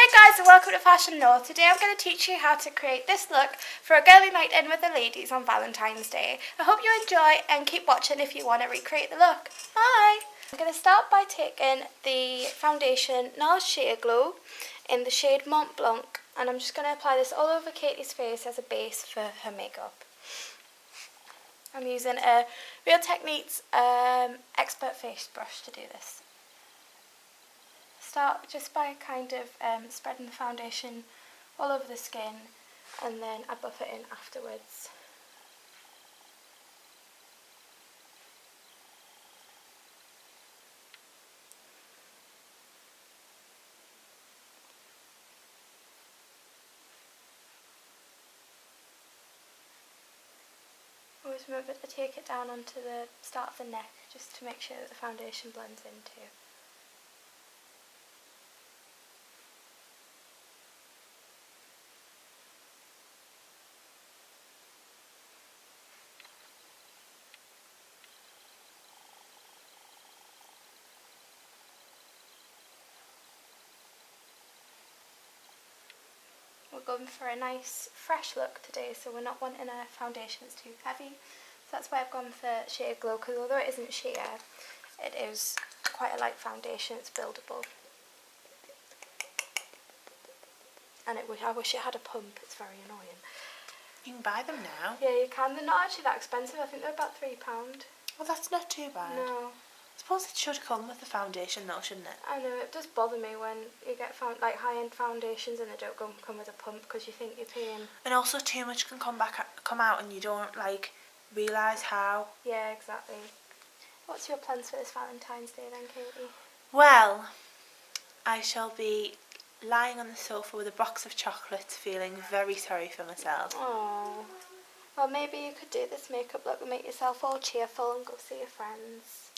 Hey guys and welcome to Fashion Noir. Today I'm going to teach you how to create this look for a girly night in with the ladies on Valentine's Day. I hope you enjoy and keep watching if you want to recreate the look. Bye! I'm going to start by taking the foundation NARS Sheer Glow in the shade Mont Blanc, and I'm just going to apply this all over Katie's face as a base for her makeup. I'm using a Real Techniques expert face brush to do this. Start just by kind of spreading the foundation all over the skin, and then I buff it in afterwards. Always remember to take it down onto the start of the neck just to make sure that the foundation blends in too. We're going for a nice fresh look today, so we're not wanting a foundation that's too heavy. So that's why I've gone for Sheer Glow, because although it isn't sheer, it is quite a light foundation, it's buildable. And I wish it had a pump, it's very annoying. You can buy them now. Yeah, you can. They're not actually that expensive, I think they're about £3. Well, that's not too bad. No. I suppose it should come with the foundation though, shouldn't it? I know, it does bother me when you get like high-end foundations and they don't come with a pump, because you think you're paying. And also too much can come out and you don't realise how. Yeah, exactly. What's your plans for this Valentine's Day then, Katie? Well, I shall be lying on the sofa with a box of chocolates, feeling very sorry for myself. Oh. Well, maybe you could do this makeup look and make yourself all cheerful and go see your friends.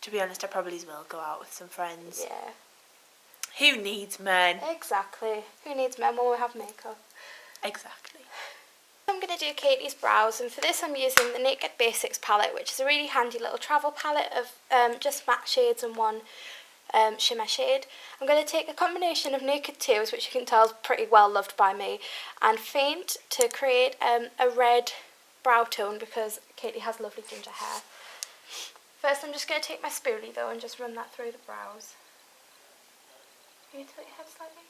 To be honest, I probably will go out with some friends. Yeah. Who needs men? Exactly. Who needs men when we have makeup? Exactly. I'm going to do Katie's brows, and for this I'm using the Naked Basics palette, which is a really handy little travel palette of just matte shades and one shimmer shade. I'm going to take a combination of Naked Tears, which you can tell is pretty well loved by me, and Faint to create a red brow tone, because Katie has lovely ginger hair. First I'm just going to take my spoolie though and just run that through the brows. Can you tilt your head slightly?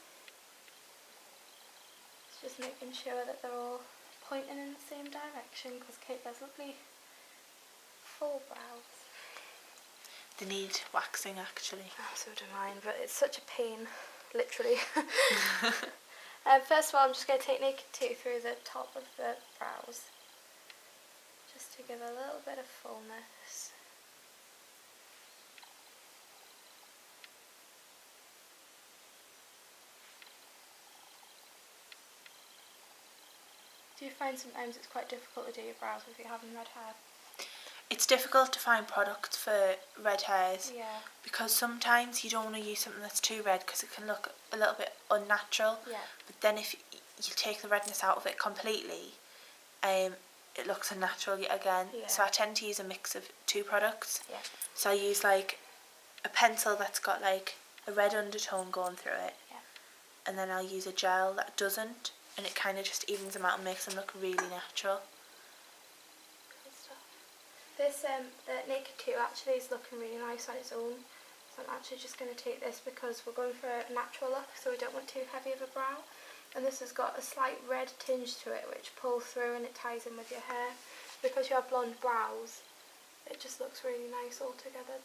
It's just making sure that they're all pointing in the same direction, because Kate has lovely full brows. They need waxing actually. Oh, so do mine, but it's such a pain, literally. First of all I'm just going to take Naked 2 through the top of the brows, just to give a little bit of fullness. Do you find sometimes it's quite difficult to do your brows if you're having red hair? It's difficult to find products for red hairs. Yeah. Because sometimes you don't want to use something that's too red, because it can look a little bit unnatural. Yeah. But then if you take the redness out of it completely, it looks unnatural yet again. Yeah. So I tend to use a mix of two products. Yeah. So I use a pencil that's got a red undertone going through it. Yeah. And then I'll use a gel that doesn't, and it kind of just evens them out and makes them look really natural. Good stuff. This the Naked 2 actually is looking really nice on its own. So I'm actually just going to take this because we're going for a natural look, so we don't want too heavy of a brow. And this has got a slight red tinge to it which pulls through and it ties in with your hair. Because you have blonde brows, it just looks really nice all together.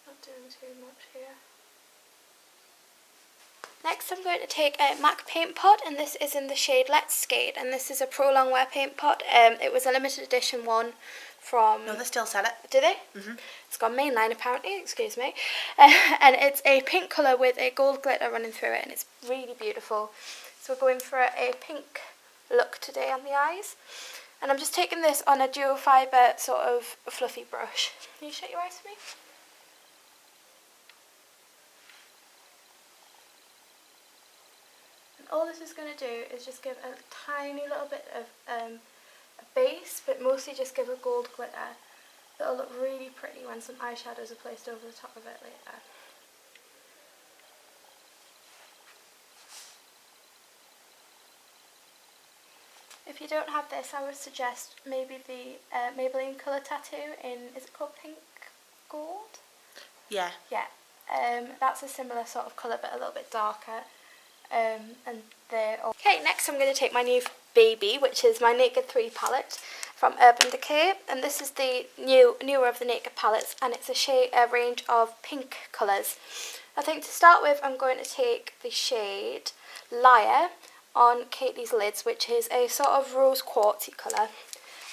Not doing too much here. Next I'm going to take a MAC paint pot, and this is in the shade Let's Skate, and this is a Pro Longwear paint pot. It was a limited edition one from... No, they still sell it. Do they? Mm-hmm. It's gone mainline apparently, excuse me. And it's a pink colour with a gold glitter running through it, and it's really beautiful. So we're going for a pink look today on the eyes. And I'm just taking this on a dual fibre sort of fluffy brush. Can you shut your eyes for me? All this is going to do is just give a tiny little bit of a base, but mostly just give a gold glitter that'll look really pretty when some eyeshadows are placed over the top of it later. If you don't have this, I would suggest maybe the Maybelline Colour Tattoo in, is it called Pink Gold? Yeah. Yeah, that's a similar sort of colour but a little bit darker. And they're all... Okay, next I'm going to take my new baby, which is my Naked 3 palette from Urban Decay, and this is the newer of the Naked palettes, and it's a range of pink colours. I think to start with I'm going to take the shade Liar on Katie's lids, which is a sort of rose quartzy colour.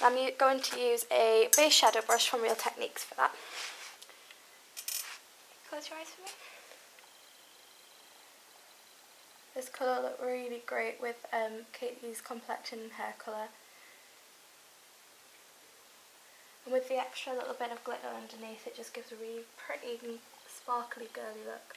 And I'm going to use a base shadow brush from Real Techniques for that. Close your eyes for me. This colour looked really great with Katie's complexion and hair colour. And with the extra little bit of glitter underneath, it just gives a really pretty, sparkly, girly look.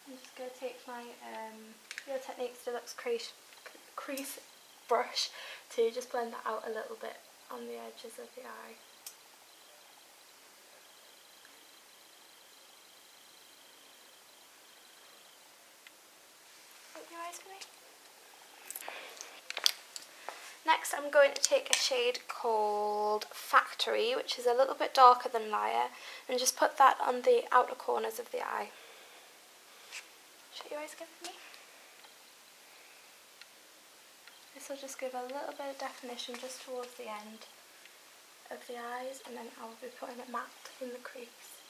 I'm just going to take my Real Techniques Deluxe crease brush to just blend that out a little bit on the edges of the eye. Open your eyes for me. Next I'm going to take a shade called Factory, which is a little bit darker than Liar, and just put that on the outer corners of the eye. Shut your eyes again for me. This will just give a little bit of definition just towards the end of the eyes, and then I'll be putting it matte in the crease.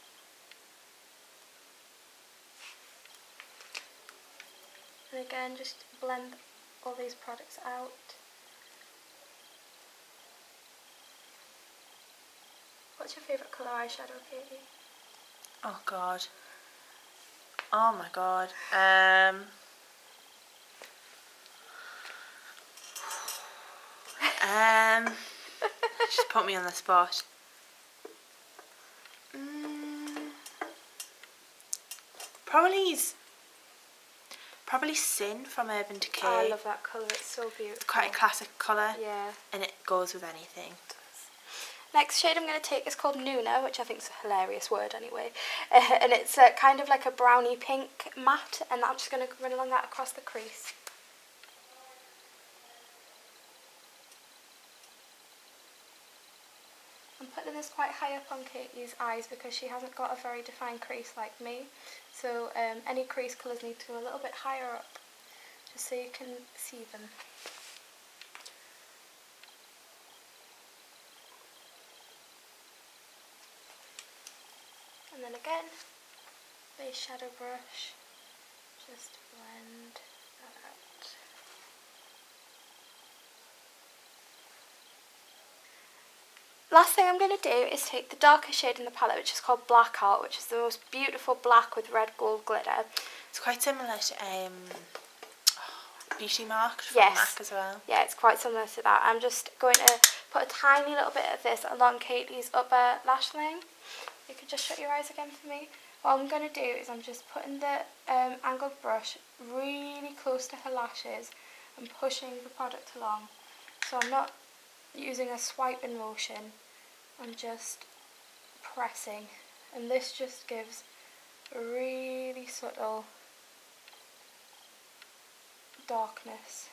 And again, just blend all these products out. What's your favourite colour eyeshadow, Katie? Oh god. Oh my god. Just put me on the spot. Probably Sin from Urban Decay. Oh, I love that colour, it's so beautiful. Quite a classic colour. Yeah. And it goes with anything. Next shade I'm going to take is called Nuna, which I think is a hilarious word anyway. And it's kind of like a browny pink matte, and I'm just going to run along that across the crease. I'm putting this quite high up on Katie's eyes because she hasn't got a very defined crease like me. So any crease colours need to go a little bit higher up, just so you can see them. And then again, base shadow brush, just blend that out. Last thing I'm going to do is take the darker shade in the palette, which is called Black Heart, which is the most beautiful black with red gold glitter. It's quite similar to Beauty Mark from Yes. MAC as well. Yeah, it's quite similar to that. I'm just going to put a tiny little bit of this along Katie's upper lash line. You could just shut your eyes again for me. What I'm going to do is I'm just putting the angled brush really close to her lashes and pushing the product along. So I'm not using a swiping motion, I'm just pressing, and this just gives a really subtle darkness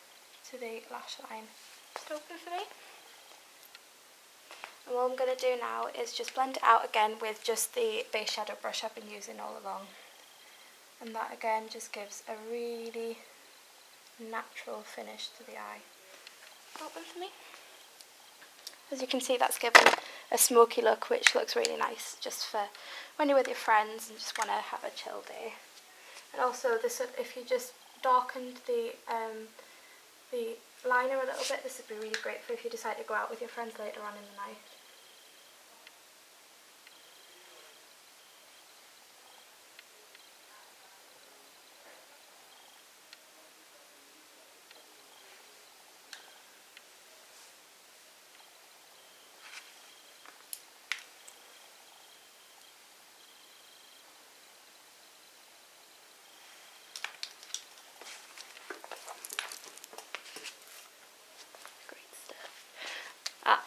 to the lash line. Just open for me. And what I'm going to do now is just blend it out again with just the base shadow brush I've been using all along. And that again just gives a really natural finish to the eye. Open for me. As you can see, that's given a smoky look, which looks really nice just for when you're with your friends and just want to have a chill day. And also, this, if you just darkened the liner a little bit, this would be really great for if you decide to go out with your friends later on in the night.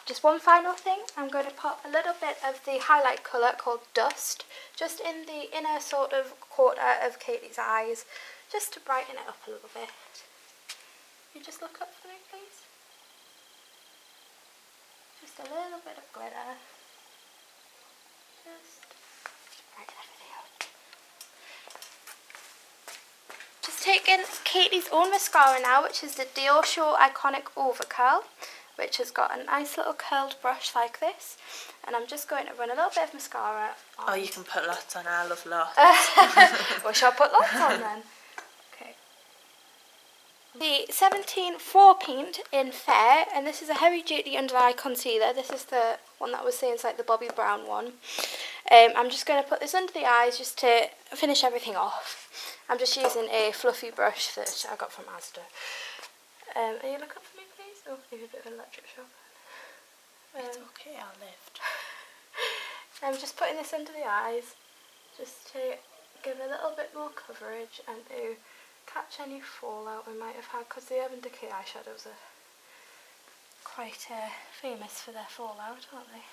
Just one final thing, I'm going to pop a little bit of the highlight colour called Dust just in the inner sort of quarter of Katie's eyes, just to brighten it up a little bit. You just look up for me, please. Just a little bit of glitter. Just brighten everything up. Just taking Katie's own mascara now, which is the Dior Show Iconic Overcurl, which has got a nice little curled brush like this, and I'm just going to run a little bit of mascara on. Oh, you can put lots on. I love lots. Well, shall I put lots on then? Okay. The 17 paint in Fair, and this is a heavy duty under eye concealer. This is the one that I was saying is like the Bobbi Brown one. I'm just going to put this under the eyes just to finish everything off. I'm just using a fluffy brush that I got from Asda. Are you look up for me, please? Oh, maybe a bit of an electric shock. It's okay, I'll lift. I'm just putting this under the eyes just to give a little bit more coverage and to catch any fallout we might have had, because the Urban Decay eyeshadows are quite famous for their fallout, aren't they?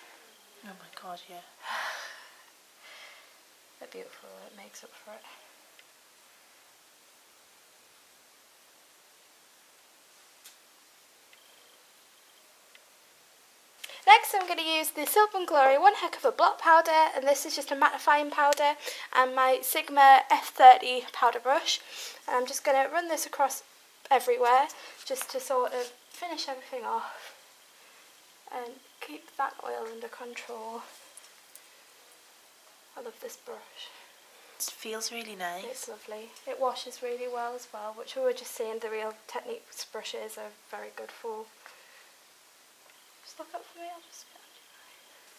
Oh my god, yeah. They're beautiful, it makes up for it. Next I'm going to use the Silver & Glory One Heck of a Blot Powder, and this is just a mattifying powder, and my Sigma F30 powder brush, and I'm just going to run this across everywhere just to sort of finish everything off and keep that oil under control. I love this brush. It feels really nice. It's lovely. It washes really well as well, which we were just saying the Real Techniques brushes are very good for. Just look up for me, I'm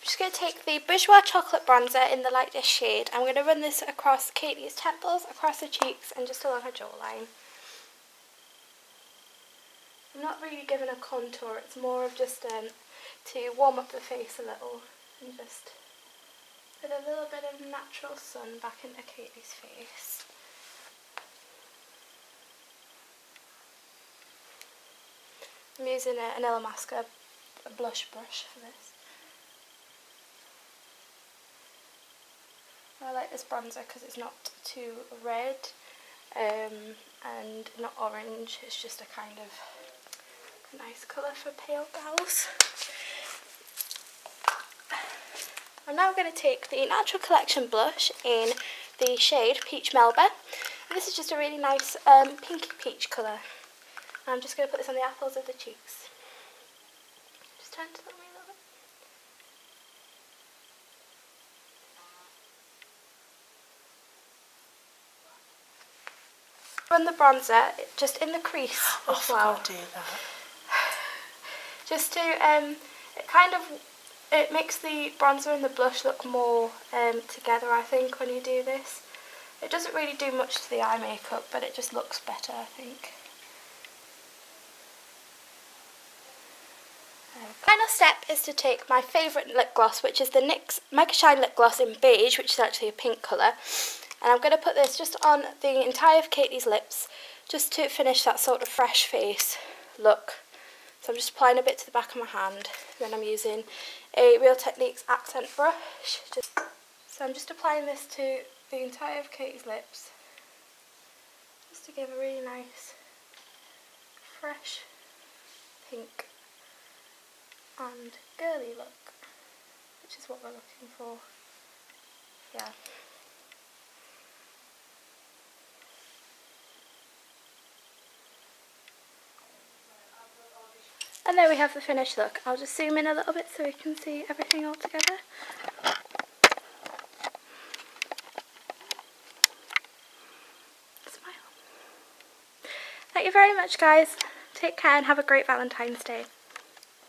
just going to take the Bourjois Chocolate Bronzer in the lightest shade. I'm going to run this across Katie's temples, across her cheeks, and just along her jawline. I'm not really giving a contour, it's more of just to warm up the face a little and just put a little bit of natural sun back into Katie's face. I'm using an Illamasqua blush brush for this. I like this bronzer because it's not too red and not orange, it's just a kind of nice colour for pale gals. I'm now going to take the Natural Collection blush in the shade Peach Melba. And this is just a really nice pinky peach colour. I'm just going to put this on the apples of the cheeks. Just turn to the way a little bit. Run the bronzer just in the crease as well. I forgot to do that. Just to, it makes the bronzer and the blush look more together, I think, when you do this. It doesn't really do much to the eye makeup, but it just looks better, I think. Final step is to take my favourite lip gloss, which is the NYX Mega Shine Lip Gloss in beige, which is actually a pink colour. And I'm going to put this just on the entire of Katie's lips, just to finish that sort of fresh face look. So I'm just applying a bit to the back of my hand, then I'm using a Real Techniques accent brush. So I'm just applying this to the entire of Katie's lips, just to give a really nice, fresh, pink and girly look, which is what we're looking for. Yeah. And there we have the finished look. I'll just zoom in a little bit so we can see everything all together. Smile. Thank you very much, guys. Take care and have a great Valentine's Day.